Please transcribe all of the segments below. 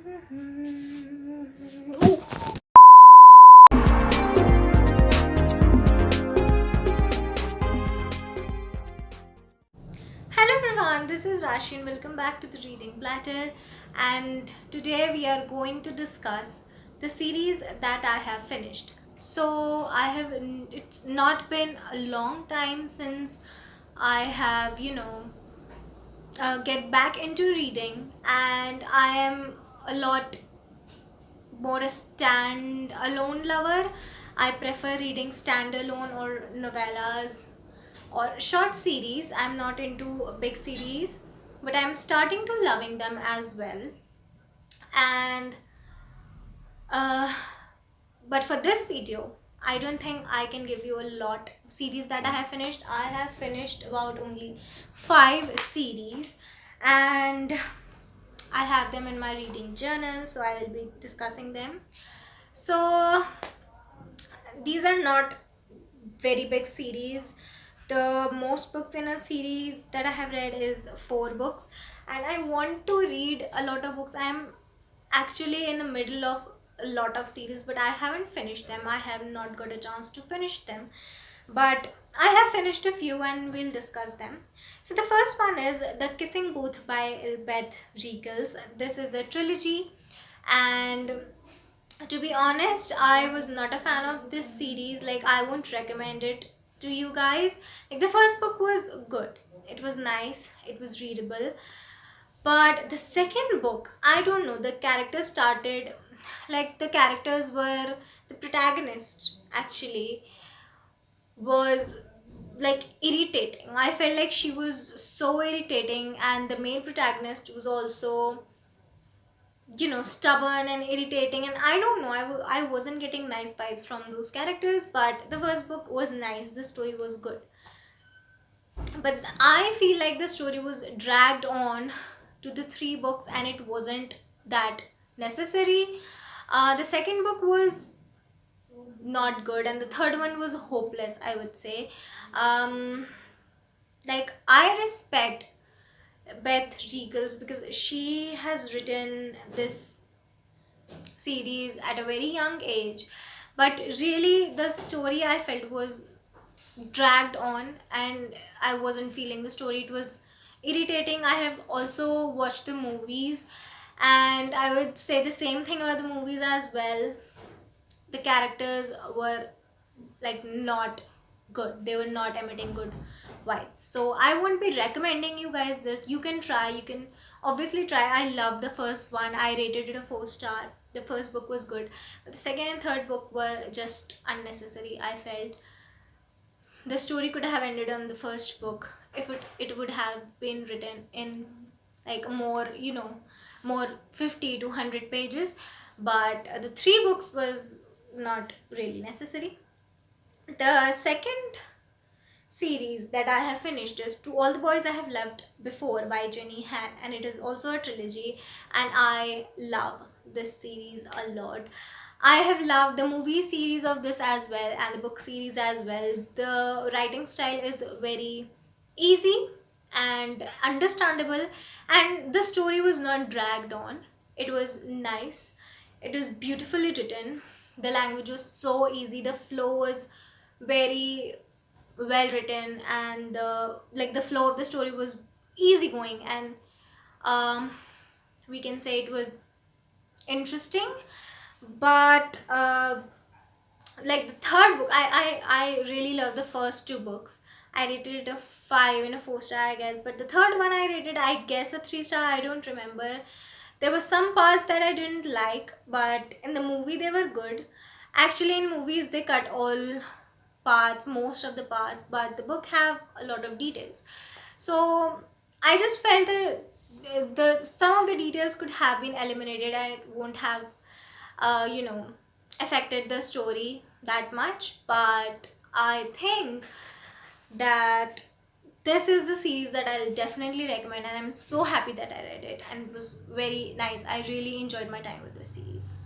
Hello everyone, this is Rashi and welcome back to the Reading Platter, and today we are going to discuss the series that I have finished. So it's not been a long time since I have get back into reading, and I am a lot more a stand-alone lover. I prefer reading stand-alone or novellas or short series. I'm not into big series, but I'm starting to loving them as well. And uh, but for this video, I don't think I can give you a lot of series that I have finished. I have finished about only 5 series, and I have them in my reading journal, so I will be discussing them. So these are not very big series. The most books in a series that I have read is 4 books, and I want to read a lot of books. I am actually in the middle of a lot of series, but I haven't finished them. I have not got a chance to finish them, but I have finished a few and we'll discuss them. So the first one is The Kissing Booth by Beth Reekles. This is a trilogy, and to be honest, I was not a fan of this series. Like, I won't recommend it to you guys. Like, the first book was good, it was nice, it was readable, but the second book, I don't know, the characters started, like, the characters were, the protagonist actually was like irritating. I felt like she was so irritating, and the male protagonist was also stubborn and irritating, and I don't know, I wasn't getting nice vibes from those characters. But the first book was nice, the story was good, but I feel like the story was dragged on to the 3 books, and it wasn't that necessary. The second book was not good, and the third one was hopeless, I would say. Like, I respect Beth Reekles because she has written this series at a very young age, but really the story I felt was dragged on, and I wasn't feeling the story. It was irritating. I have also watched the movies, and I would say the same thing about the movies as well. The characters were like not good, they were not emitting good vibes, so I won't be recommending you guys this. You can try, you can obviously try. I love the first one, I rated it a 4 star. The first book was good, but the second and third book were just unnecessary. I felt the story could have ended on the first book if it would have been written in like more, more 50 to 100 pages, but the 3 books was not really necessary. The second series that I have finished is To All the Boys I Have Loved Before by Jenny Han, and it is also a trilogy, and I love this series a lot. I have loved the movie series of this as well, and the book series as well. The writing style is very easy and understandable, and the story was not dragged on. It was nice, it was beautifully written, the language was so easy, the flow was very well written, and the flow of the story was easygoing, and we can say it was interesting. But like the third book, I really love the first 2 books. I rated it a 5 and a 4 star, I guess, but the third one I rated, I guess, a 3 star. I don't remember. There were some parts that I didn't like, but in the movie they were good. Actually, in movies they cut all parts, most of the parts, but the book have a lot of details, so I just felt that the some of the details could have been eliminated, and it won't have affected the story that much. But I think that this is the series that I'll definitely recommend, and I'm so happy that I read it, and it was very nice. I really enjoyed my time with this series.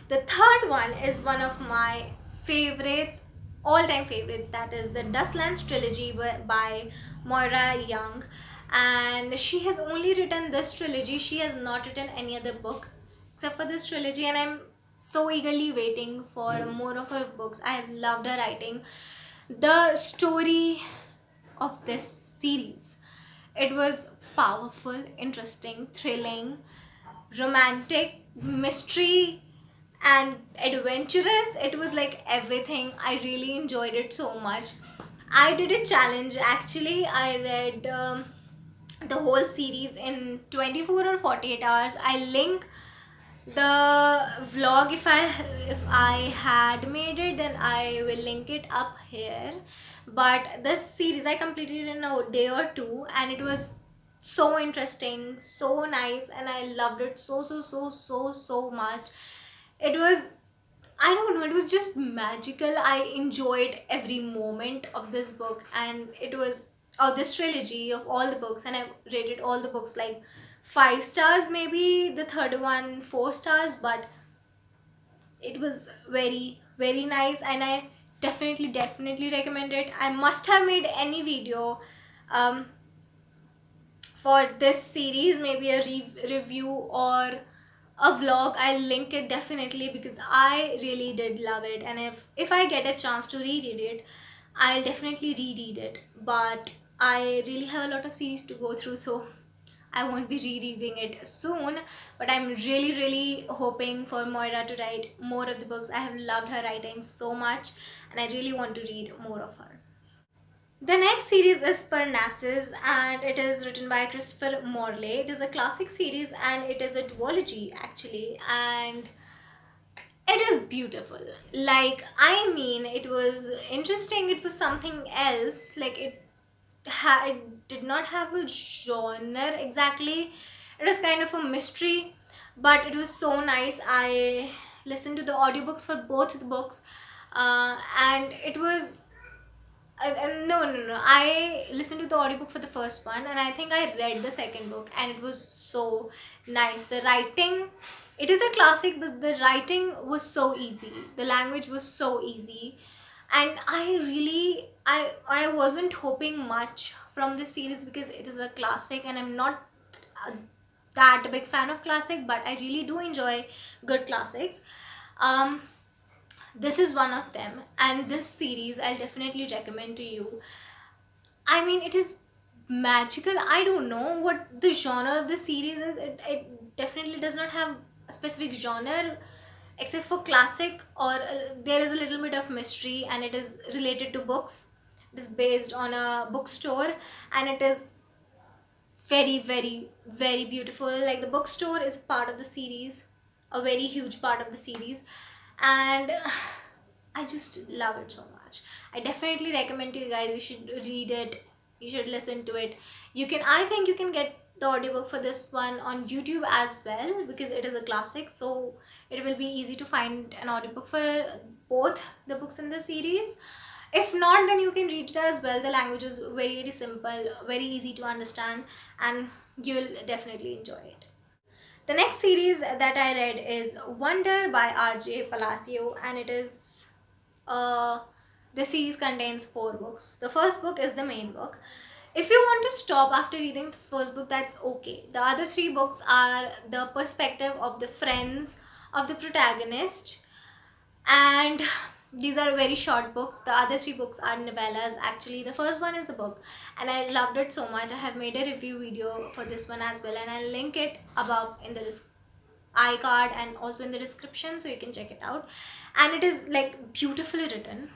The third one is one of my favorites, all-time favorites, that is the Dustlands trilogy by Moira Young. and she has only written this trilogy. She has not written any other book except for this trilogy, and I'm so eagerly waiting for more of her books. I have loved her writing. The story of this series, it was powerful, interesting, thrilling, romantic, mystery, and adventurous. It was like everything. I really enjoyed it so much. I did a challenge actually. I read the whole series in 24 or 48 hours. I link the vlog. If I had made it, then I will link it up here. But this series I completed in a day or two, and it was so interesting, so nice, and I loved it so much. It was, I don't know, it was just magical. I enjoyed every moment of this book, and it was, of this trilogy, of all the books, and I rated all the books like 5 stars, maybe the third one 4 stars, but it was very nice, and I definitely recommend it. I must have made any video um, for this series, maybe a review or a vlog. I'll link it definitely, because I really did love it, and if I get a chance to reread it, I'll definitely reread it. But I really have a lot of series to go through, so I won't be rereading it soon. But I'm really hoping for Moira to write more of the books. I have loved her writing so much, and I really want to read more of her. The next series is Parnassus, and it is written by Christopher Morley. It is a classic series, and it is a duology actually, and it is beautiful. Like, I mean, it was interesting. It was something else. Like, it did not have a genre exactly. It was kind of a mystery, but it was so nice. I listened to the audiobooks for both the books, and it was no. I listened to the audiobook for the first one, and I think I read the second book, and it was so nice. The writing, it is a classic, but the writing was so easy. The language was so easy, and I wasn't hoping much from this series, because it is a classic, and I'm not uh, that big fan of classic, but I really do enjoy good classics. Um, this is one of them, and this series I'll definitely recommend to you. I mean, it is magical. I don't know what the genre of the series is. It definitely does not have a specific genre except for classic, or there is a little bit of mystery, and it is related to books. It is based on a bookstore, and it is very beautiful. Like, the bookstore is part of the series, a very huge part of the series, and I just love it so much. I definitely recommend to you guys. You should read it, you should listen to it. I think you can get the audiobook for this one on YouTube as well, because it is a classic, so it will be easy to find an audiobook for both the books in the series. If not, then you can read it as well. The language is very simple, very easy to understand, and you will definitely enjoy it. The next series that I read is Wonder by Rj Palacio, and it is the series contains 4 books. The first book is the main book. If you want to stop after reading the first book, that's okay. The other 3 books are the perspective of the friends of the protagonist, and these are very short books. The other 3 books are novellas. Actually, the first one is the book, and I loved it so much. I have made a review video for this one as well, and I'll link it above in the iCard and also in the description, so you can check it out. And it is like beautifully written.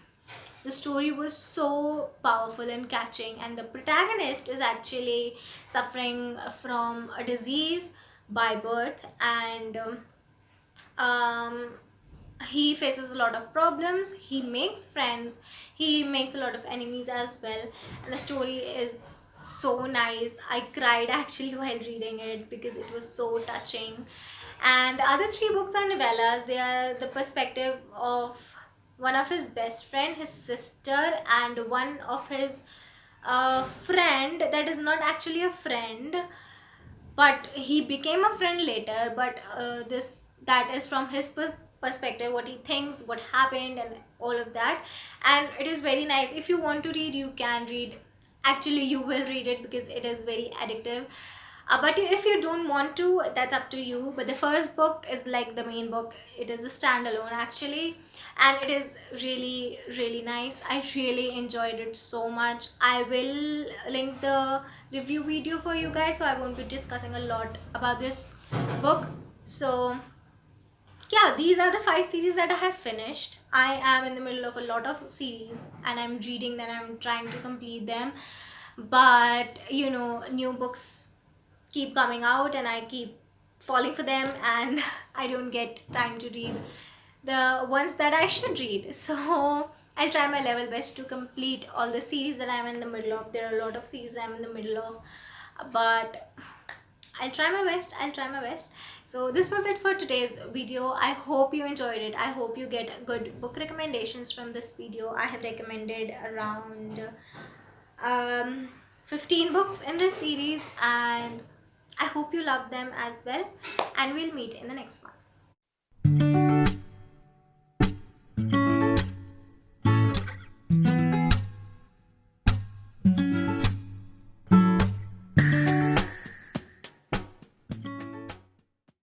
The story was so powerful and catching, and the protagonist is actually suffering from a disease by birth, and he faces a lot of problems. He makes friends, he makes a lot of enemies as well, and the story is so nice. I cried actually while reading it, because it was so touching. And the other 3 books are novellas. They are the perspective of one of his best friend, his sister, and one of his friend that is not actually a friend, but he became a friend later. But that is from his perspective, what he thinks, what happened, and all of that. And it is very nice. If you want to read, you can read. actually you will read it because it is very addictive. But if you don't want to, that's up to you. But the first book is like the main book. It is a standalone actually, and it is really really nice. I really enjoyed it so much. I will link the review video for you guys, so I won't be discussing a lot about this book. So yeah, these are the 5 series that I have finished. I am in the middle of a lot of series and I'm reading them, I'm trying to complete them. But you know, new books keep coming out and I keep falling for them, and I don't get time to read the ones that I should read. So I'll try my level best to complete all the series that I'm in the middle of. There are a lot of series I'm in the middle of, but I'll try my best. I'll try my best. So this was it for today's video. I hope you enjoyed it. I hope you get good book recommendations from this video. I have recommended around 15 books in this series, and I hope you love them as well, and we'll meet in the next one.